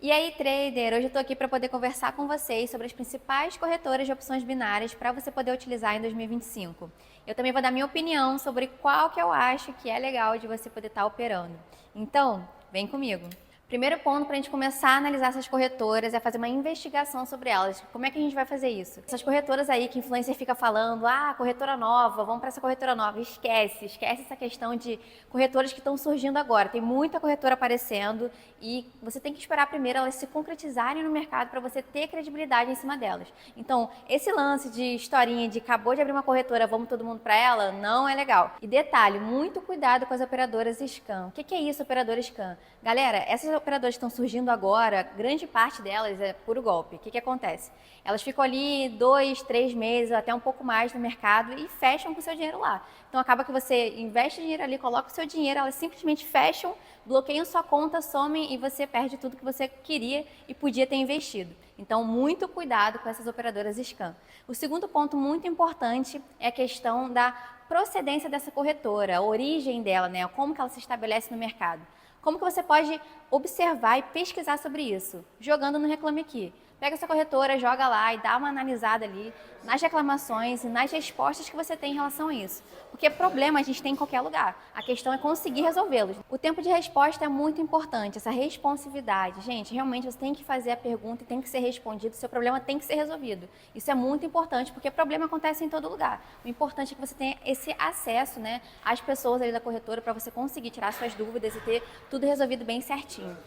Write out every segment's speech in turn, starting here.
E aí, trader, hoje eu estou aqui para poder conversar com vocês sobre as principais corretoras de opções binárias para você poder utilizar em 2025. Eu também vou dar minha opinião sobre qual que eu acho que é legal de você poder estar operando. Então, vem comigo. Primeiro ponto para a gente começar a analisar essas corretoras é fazer uma investigação sobre elas. Como é que a gente vai fazer isso? Essas corretoras aí que influencer fica falando, corretora nova, vamos para essa corretora nova. Esquece essa questão de corretoras que estão surgindo agora. Tem muita corretora aparecendo e você tem que esperar primeiro elas se concretizarem no mercado para você ter credibilidade em cima delas. Então, esse lance de historinha de acabou de abrir uma corretora, vamos todo mundo para ela, não é legal. E detalhe, muito cuidado com as operadoras scam. O que é isso, operadora scam? Galera, essas operadoras que estão surgindo agora, grande parte delas é puro golpe. O que acontece? Elas ficam ali 2, 3 meses, até um pouco mais no mercado e fecham com o seu dinheiro lá. Então acaba que você investe dinheiro ali, coloca o seu dinheiro, elas simplesmente fecham, bloqueiam sua conta, somem e você perde tudo que você queria e podia ter investido. Então, muito cuidado com essas operadoras scam. O segundo ponto muito importante é a questão da procedência dessa corretora, a origem dela, né? Como que ela se estabelece no mercado. Como que você pode observar e pesquisar sobre isso? Jogando no Reclame Aqui. Pega essa corretora, joga lá e dá uma analisada ali nas reclamações e nas respostas que você tem em relação a isso. Porque problema a gente tem em qualquer lugar. A questão é conseguir resolvê-los. O tempo de resposta é muito importante, essa responsividade. Gente, realmente você tem que fazer a pergunta e tem que ser respondido, seu problema tem que ser resolvido. Isso é muito importante, porque problema acontece em todo lugar. O importante é que você tenha esse acesso, né, às pessoas ali da corretora para você conseguir tirar suas dúvidas e ter tudo resolvido bem certinho.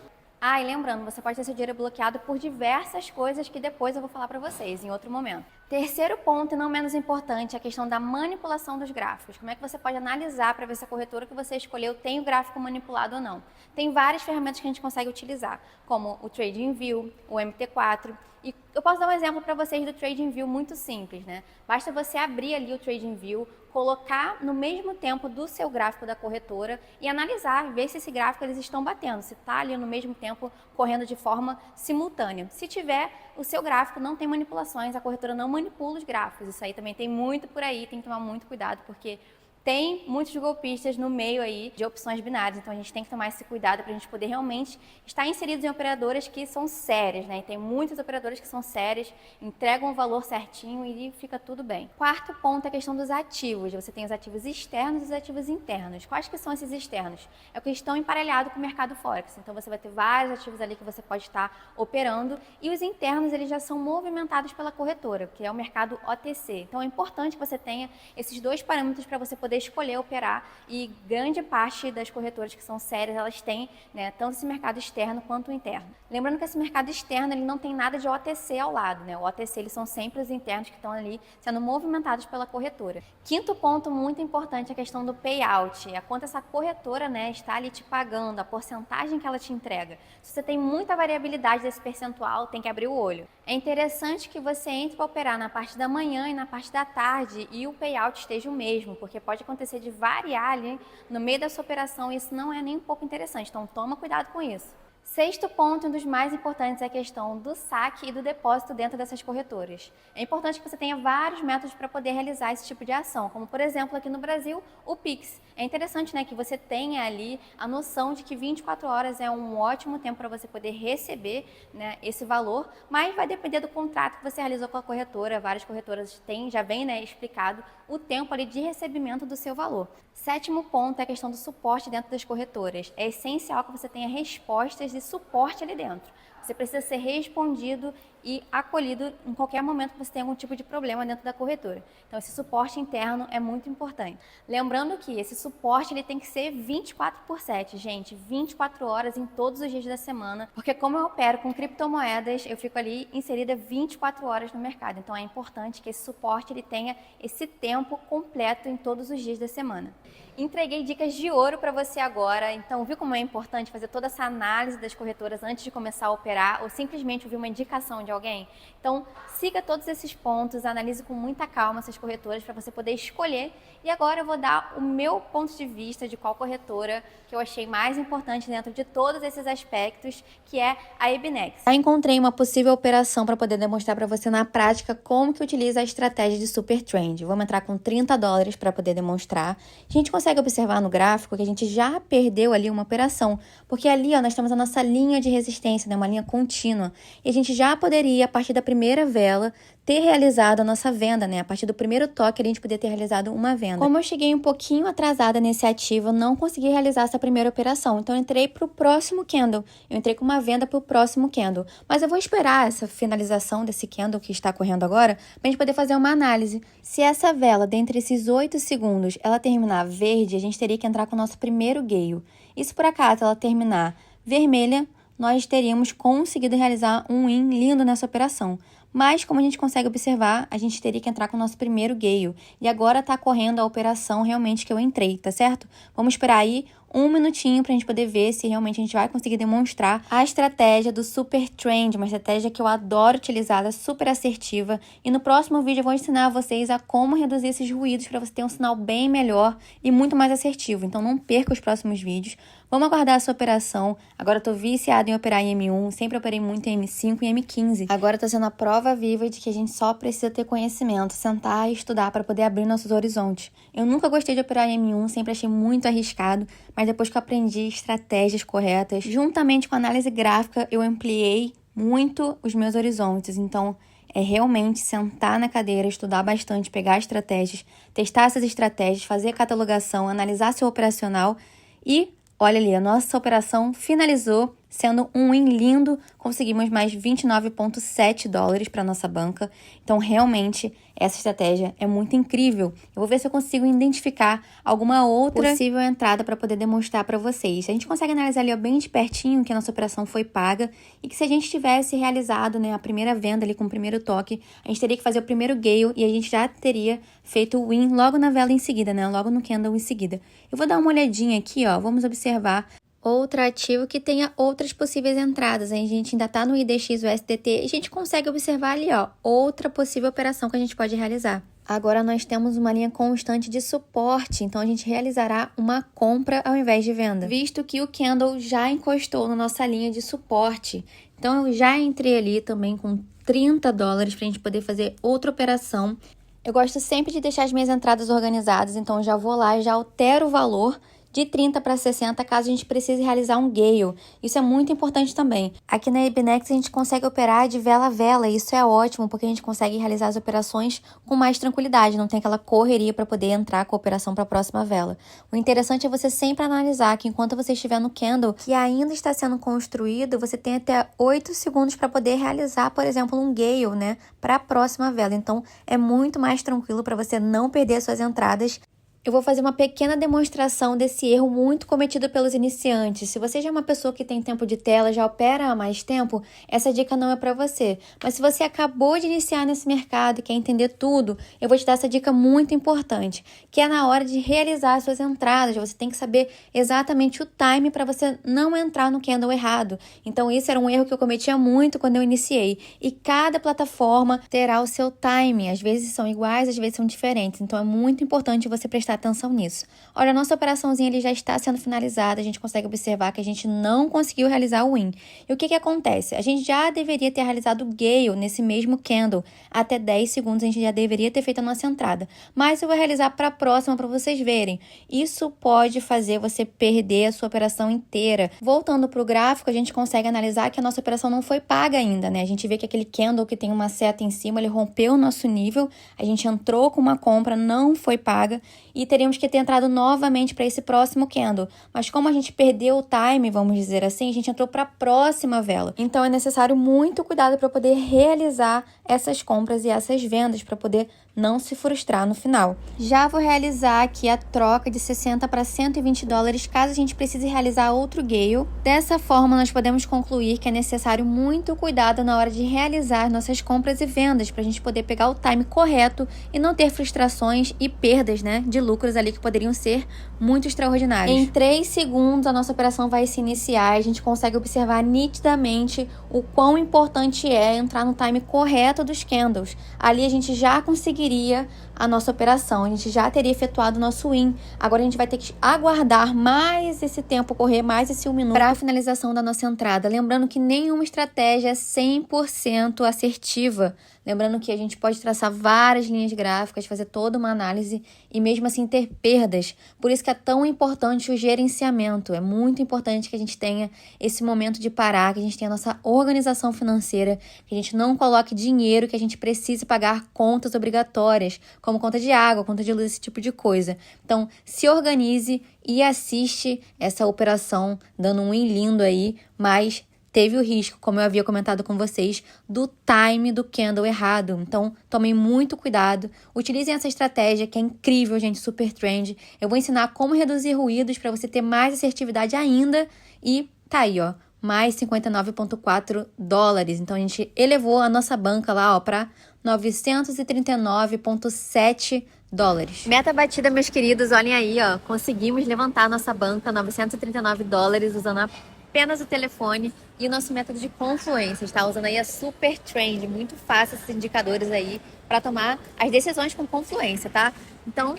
E lembrando, você pode ter seu dinheiro bloqueado por diversas coisas que depois eu vou falar para vocês em outro momento. Terceiro ponto, e não menos importante, é a questão da manipulação dos gráficos. Como é que você pode analisar para ver se a corretora que você escolheu tem o gráfico manipulado ou não? Tem várias ferramentas que a gente consegue utilizar, como o TradingView, o MT4. E eu posso dar um exemplo para vocês do TradingView muito simples, né? Basta você abrir ali o TradingView, colocar no mesmo tempo do seu gráfico da corretora e analisar, ver se esse gráfico eles estão batendo, se está ali no mesmo tempo correndo de forma simultânea. Se tiver, o seu gráfico não tem manipulações, a corretora não manipula os gráficos. Isso aí também tem muito por aí, tem que tomar muito cuidado, porque tem muitos golpistas no meio aí de opções binárias, então a gente tem que tomar esse cuidado para a gente poder realmente estar inseridos em operadoras que são sérias, né? E tem muitas operadoras que são sérias, entregam o valor certinho e fica tudo bem. Quarto ponto é a questão dos ativos. Você tem os ativos externos e os ativos internos. Quais que são esses externos? É o que estão emparelhados com o mercado Forex. Então você vai ter vários ativos ali que você pode estar operando e os internos eles já são movimentados pela corretora, que é o mercado OTC. Então é importante que você tenha esses dois parâmetros para você poder escolher operar e grande parte das corretoras que são sérias, elas têm, né, tanto esse mercado externo quanto o interno. Lembrando que esse mercado externo ele não tem nada de OTC ao lado, né? O OTC eles são sempre os internos que estão ali sendo movimentados pela corretora. Quinto ponto muito importante é a questão do payout, é quanto essa corretora, né, está ali te pagando, a porcentagem que ela te entrega. Se você tem muita variabilidade desse percentual, tem que abrir o olho. É interessante que você entre para operar na parte da manhã e na parte da tarde e o payout esteja o mesmo, porque pode acontecer de variar ali no meio da sua operação e isso não é nem um pouco interessante, então toma cuidado com isso. Sexto ponto, um dos mais importantes, é a questão do saque e do depósito dentro dessas corretoras. É importante que você tenha vários métodos para poder realizar esse tipo de ação, como por exemplo aqui no Brasil, o Pix. É interessante, né, que você tenha ali a noção de que 24 horas é um ótimo tempo para você poder receber, né, esse valor, mas vai depender do contrato que você realizou com a corretora. Várias corretoras têm, já vem, né, explicado o tempo ali de recebimento do seu valor. Sétimo ponto é a questão do suporte dentro das corretoras. É essencial que você tenha respostas de suporte ali dentro. Você precisa ser respondido e acolhido em qualquer momento que você tenha algum tipo de problema dentro da corretora. Então, esse suporte interno é muito importante. Lembrando que esse suporte ele tem que ser 24/7, gente, 24 horas em todos os dias da semana, porque como eu opero com criptomoedas, eu fico ali inserida 24 horas no mercado. Então, é importante que esse suporte ele tenha esse tempo completo em todos os dias da semana. Entreguei dicas de ouro para você agora, então viu como é importante fazer toda essa análise das corretoras antes de começar a operar ou simplesmente ouvir uma indicação de alguém? Então siga todos esses pontos, analise com muita calma essas corretoras para você poder escolher. E agora eu vou dar o meu ponto de vista de qual corretora que eu achei mais importante dentro de todos esses aspectos, que é a Ebinex. Já encontrei uma possível operação para poder demonstrar para você na prática como que utiliza a estratégia de Super Trend. Vamos entrar com $30 para poder demonstrar. A gente consegue consegue observar no gráfico que a gente já perdeu ali uma operação, porque ali, ó, nós temos a nossa linha de resistência, né, uma linha contínua, e a gente já poderia, a partir da primeira vela, ter realizado a nossa venda, né? A partir do primeiro toque, a gente poderia ter realizado uma venda. Como eu cheguei um pouquinho atrasada nesse ativo, eu não consegui realizar essa primeira operação. Então, eu entrei para o próximo candle. Eu entrei com uma venda para o próximo candle. Mas eu vou esperar essa finalização desse candle que está correndo agora, para a gente poder fazer uma análise. Se essa vela, dentre esses 8 segundos, ela terminar verde, a gente teria que entrar com o nosso primeiro gale. E se por acaso ela terminar vermelha, nós teríamos conseguido realizar um win lindo nessa operação. Mas, como a gente consegue observar, a gente teria que entrar com o nosso primeiro gale. E agora está correndo a operação realmente que eu entrei, tá certo? Vamos esperar aí um minutinho para a gente poder ver se realmente a gente vai conseguir demonstrar a estratégia do Super Trend, uma estratégia que eu adoro utilizar, ela é super assertiva. E no próximo vídeo eu vou ensinar vocês a como reduzir esses ruídos para você ter um sinal bem melhor e muito mais assertivo. Então não perca os próximos vídeos. Vamos aguardar a sua operação. Agora eu tô viciada em operar em M1, sempre operei muito em M5 e M15. Agora tá sendo a prova viva de que a gente só precisa ter conhecimento, sentar e estudar para poder abrir nossos horizontes. Eu nunca gostei de operar em M1, sempre achei muito arriscado, mas depois que eu aprendi estratégias corretas, juntamente com a análise gráfica, eu ampliei muito os meus horizontes. Então, é realmente sentar na cadeira, estudar bastante, pegar estratégias, testar essas estratégias, fazer a catalogação, analisar seu operacional e olha ali, a nossa operação finalizou sendo um win lindo, conseguimos mais $29,7 para nossa banca. Então, realmente, essa estratégia é muito incrível. Eu vou ver se eu consigo identificar alguma outra possível entrada para poder demonstrar para vocês. A gente consegue analisar ali ó, bem de pertinho que a nossa operação foi paga e que se a gente tivesse realizado né, a primeira venda ali com o primeiro toque, a gente teria que fazer o primeiro gale e a gente já teria feito o win logo na vela em seguida, né? Logo no candle em seguida. Eu vou dar uma olhadinha aqui, ó, vamos observar outro ativo que tenha outras possíveis entradas. A gente ainda está no IDX, o SDT, e a gente consegue observar ali, ó, outra possível operação que a gente pode realizar. Agora nós temos uma linha constante de suporte, então a gente realizará uma compra ao invés de venda, visto que o candle já encostou na nossa linha de suporte. Então eu já entrei ali também com $30 para a gente poder fazer outra operação. Eu gosto sempre de deixar as minhas entradas organizadas, então eu já vou lá e já altero o valor de 30 para 60, caso a gente precise realizar um gale. Isso é muito importante também. Aqui na Ibinex a gente consegue operar de vela a vela, e isso é ótimo, porque a gente consegue realizar as operações com mais tranquilidade, não tem aquela correria para poder entrar com a operação para a próxima vela. O interessante é você sempre analisar que enquanto você estiver no candle, que ainda está sendo construído, você tem até 8 segundos para poder realizar, por exemplo, um gale, né, para a próxima vela. Então, é muito mais tranquilo para você não perder as suas entradas. Eu vou fazer uma pequena demonstração desse erro muito cometido pelos iniciantes. Se você já é uma pessoa que tem tempo de tela, já opera há mais tempo, essa dica não é para você. Mas se você acabou de iniciar nesse mercado e quer entender tudo, eu vou te dar essa dica muito importante, que é na hora de realizar as suas entradas. Você tem que saber exatamente o time para você não entrar no candle errado. Então, isso era um erro que eu cometia muito quando eu iniciei. E cada plataforma terá o seu time. Às vezes são iguais, às vezes são diferentes. Então, é muito importante você prestar atenção nisso. Olha, a nossa operaçãozinha ali já está sendo finalizada, a gente consegue observar que a gente não conseguiu realizar o win. E o que acontece? A gente já deveria ter realizado o gale nesse mesmo candle. Até 10 segundos a gente já deveria ter feito a nossa entrada. Mas eu vou realizar para a próxima para vocês verem. Isso pode fazer você perder a sua operação inteira. Voltando para o gráfico, a gente consegue analisar que a nossa operação não foi paga ainda, né? A gente vê que aquele candle que tem uma seta em cima, ele rompeu o nosso nível, a gente entrou com uma compra, não foi paga, e teríamos que ter entrado novamente para esse próximo candle. Mas como a gente perdeu o time, vamos dizer assim, a gente entrou para a próxima vela. Então é necessário muito cuidado para poder realizar essas compras e essas vendas, para poder não se frustrar no final. Já vou realizar aqui a troca de 60 para $120, caso a gente precise realizar outro gale. Dessa forma, nós podemos concluir que é necessário muito cuidado na hora de realizar nossas compras e vendas, para a gente poder pegar o time correto e não ter frustrações e perdas, né, de lucros ali que poderiam ser muito extraordinários. Em 3 segundos, a nossa operação vai se iniciar e a gente consegue observar nitidamente o quão importante é entrar no time correto dos candles. Ali a gente já conseguiria definiria a nossa operação. A gente já teria efetuado o nosso win. Agora a gente vai ter que aguardar mais esse tempo correr, mais esse 1 minuto para a finalização da nossa entrada. Lembrando que nenhuma estratégia é 100% assertiva. Lembrando que a gente pode traçar várias linhas gráficas, fazer toda uma análise e mesmo assim ter perdas. Por isso que é tão importante o gerenciamento. É muito importante que a gente tenha esse momento de parar, que a gente tenha a nossa organização financeira, que a gente não coloque dinheiro que a gente precise pagar contas obrigatórias, como conta de água, conta de luz, esse tipo de coisa. Então, se organize e assiste essa operação dando um win lindo aí, mas teve o risco, como eu havia comentado com vocês, do time do candle errado. Então, tomem muito cuidado. Utilizem essa estratégia que é incrível, gente, super trend. Eu vou ensinar como reduzir ruídos para você ter mais assertividade ainda. E tá aí, ó, mais 59,4 dólares. Então, a gente elevou a nossa banca lá, ó, para 939,7 dólares. Meta batida, meus queridos. Olhem aí, ó, conseguimos levantar a nossa banca, 939 dólares, usando apenas o telefone e o nosso método de confluência, está usando aí a super trend, muito fácil esses indicadores aí para tomar as decisões com confluência, tá? Então,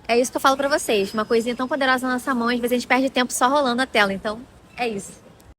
é isso que eu falo para vocês, uma coisinha tão poderosa na nossa mão, às vezes a gente perde tempo só rolando a tela, então é isso.